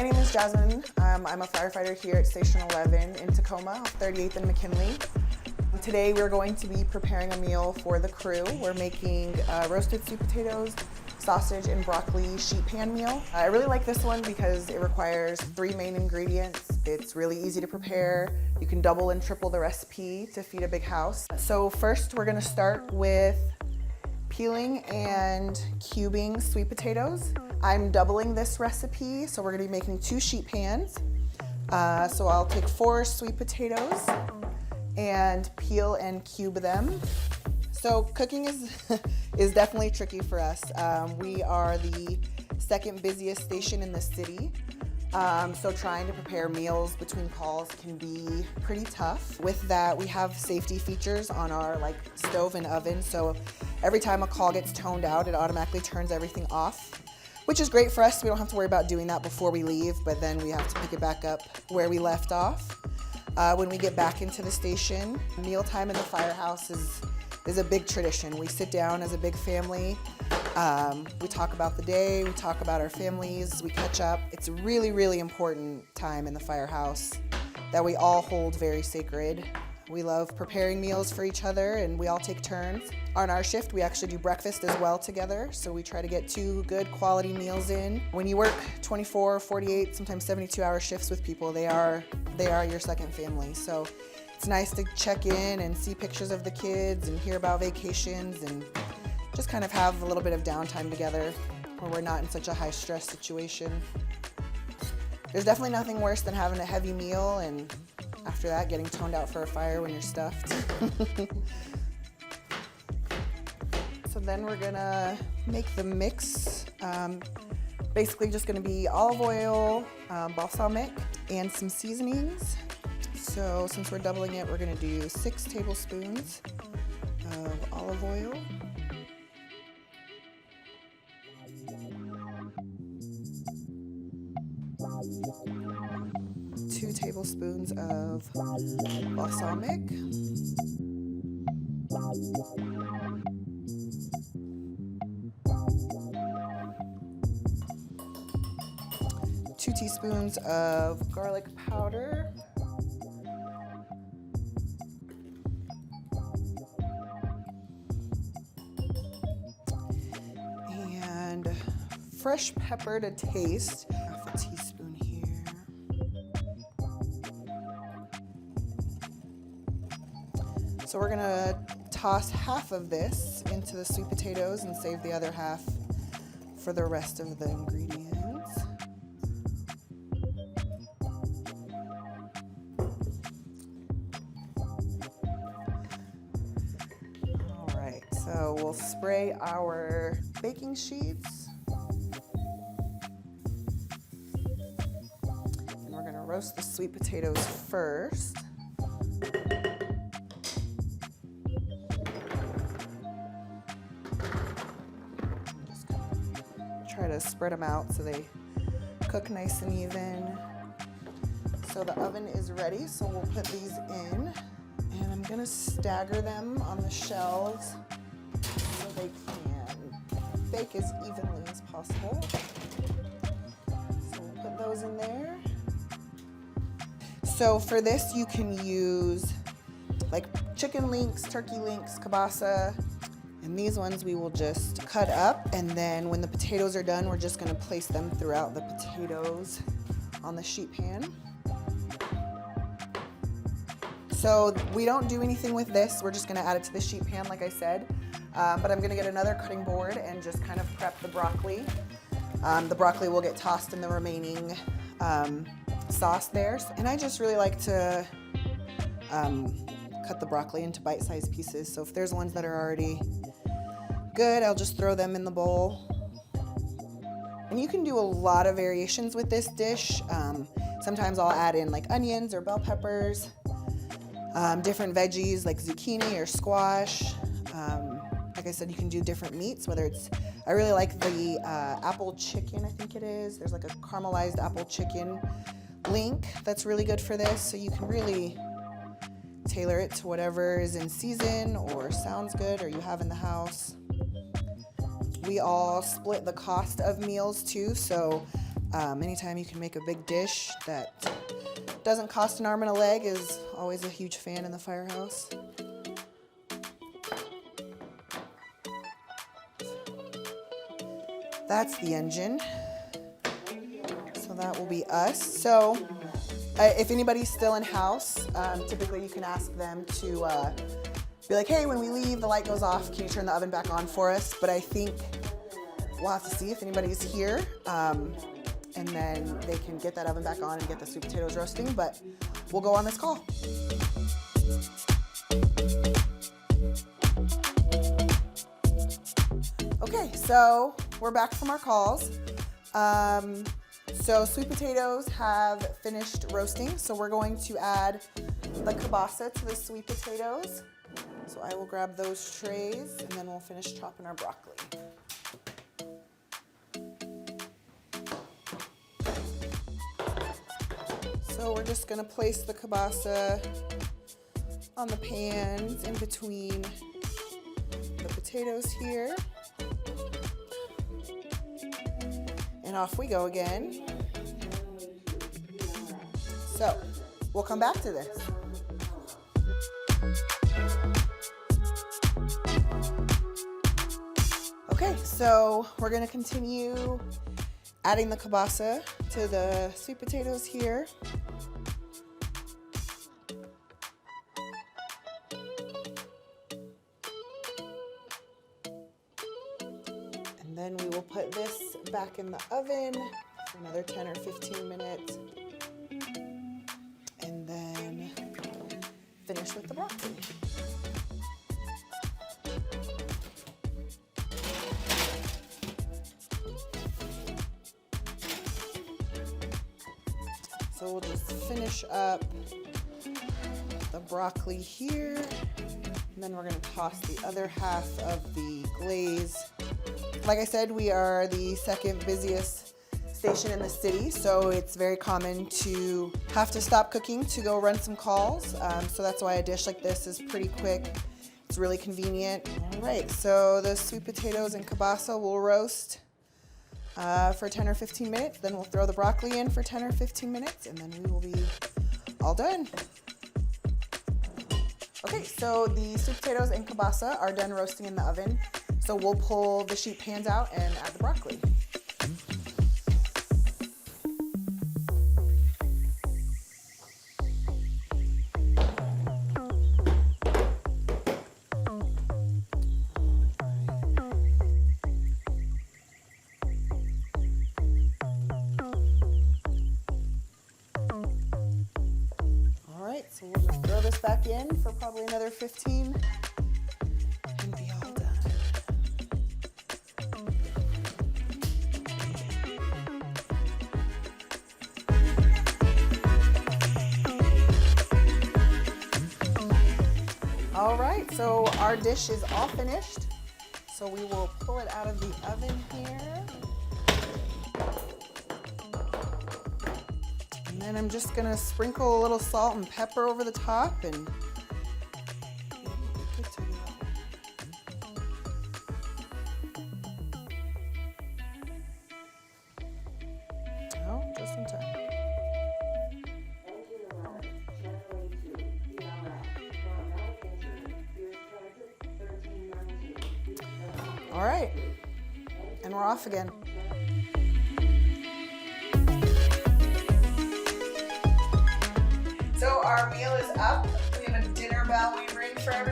My name is Jasmine. I'm a firefighter here at Station 11 in Tacoma, 38th and McKinley. Today we're going to be preparing a meal for the crew. We're making roasted sweet potatoes, sausage, and broccoli sheet pan meal. I really like this one because it requires 3 main ingredients. It's really easy to prepare. You can double and triple the recipe to feed a big house. So first we're gonna start with peeling and cubing sweet potatoes. I'm doubling this recipe, so we're gonna be making 2 sheet pans. So I'll take 4 sweet potatoes and peel and cube them. So cooking is definitely tricky for us. We are the second busiest station in the city. So trying to prepare meals between calls can be pretty tough. With that, we have safety features on our stove and oven. So every time a call gets toned out, it automatically turns everything off, which is great for us. We don't have to worry about doing that before we leave, but then we have to pick it back up where we left off. When we get back into the station, mealtime in the firehouse is a big tradition. We sit down as a big family. We talk about the day, we talk about our families, we catch up. It's a really, really important time in the firehouse that we all hold very sacred. We love preparing meals for each other, and we all take turns. On our shift, we actually do breakfast as well together, so we try to get 2 good quality meals in. When you work 24, 48, sometimes 72-hour shifts with people, they are your second family. So it's nice to check in and see pictures of the kids and hear about vacations and just kind of have a little bit of downtime together where we're not in such a high-stress situation. There's definitely nothing worse than having a heavy meal and after that getting toned out for a fire when you're stuffed. So then we're gonna make the mix. Basically just gonna be olive oil, balsamic, and some seasonings. So since we're doubling it, we're gonna do 6 tablespoons of olive oil. 2 tablespoons of balsamic. 2 teaspoons of garlic powder. And fresh pepper to taste. Half a teaspoon here. So we're gonna toss half of this into the sweet potatoes and save the other half for the rest of the ingredients. All right, so we'll spray our baking sheets. And we're gonna roast the sweet potatoes first. Try to spread them out so they cook nice and even. So the oven is ready, so we'll put these in. And I'm gonna stagger them on the shelves so they can bake as evenly as possible. So we'll put those in there. So for this, you can use chicken links, turkey links, kielbasa. And these ones we will just cut up, and then when the potatoes are done, we're just gonna place them throughout the potatoes on the sheet pan. So we don't do anything with this, we're just gonna add it to the sheet pan like I said. But I'm gonna get another cutting board and just kind of prep the broccoli. The broccoli will get tossed in the remaining sauce there. And I just really like to cut the broccoli into bite-sized pieces. So if there's ones that are already good, I'll just throw them in the bowl. And you can do a lot of variations with this dish. Sometimes I'll add in onions or bell peppers, different veggies like zucchini or squash. Like I said, you can do different meats, whether it's, I really like the apple chicken, I think it is. There's a caramelized apple chicken link that's really good for this. So you can really tailor it to whatever is in season or sounds good or you have in the house. We all split the cost of meals too, so Anytime you can make a big dish that doesn't cost an arm and a leg is always a huge fan in the firehouse. That's the engine. So that will be us. So if anybody's still in house, typically you can ask them to be like, hey, when we leave, the light goes off. Can you turn the oven back on for us? But I think we'll have to see if anybody's here. And then they can get that oven back on and get the sweet potatoes roasting. But we'll go on this call. Okay, so we're back from our calls. So sweet potatoes have finished roasting, so we're going to add the kielbasa to the sweet potatoes. So I will grab those trays and then we'll finish chopping our broccoli. So we're just gonna place the kielbasa on the pans in between the potatoes here. And off we go again. So we'll come back to this. Okay, so we're gonna continue adding the kielbasa to the sweet potatoes here. And then we will put this back in the oven for another 10 or 15 minutes. And then finish with the broccoli. So we'll just finish up the broccoli here. And then we're gonna toss the other half of the glaze. Like I said, we are the second busiest station in the city, so it's very common to have to stop cooking to go run some calls. So that's why a dish like this is pretty quick. It's really convenient. All right, so the sweet potatoes and kielbasa will roast for 10 or 15 minutes. Then we'll throw the broccoli in for 10 or 15 minutes, and then we will be all done. Okay, so the sweet potatoes and kielbasa are done roasting in the oven. So we'll pull the sheet pans out and add the broccoli. All right, so we'll just throw this back in for probably another 15 and be all done. All right, so our dish is all finished. So we will pull it out of the oven here. And then I'm just gonna sprinkle a little salt and pepper over the top and good to go. Oh, just in time. All right, and we're off again. So our meal is up. We have a dinner bell we ring for everybody.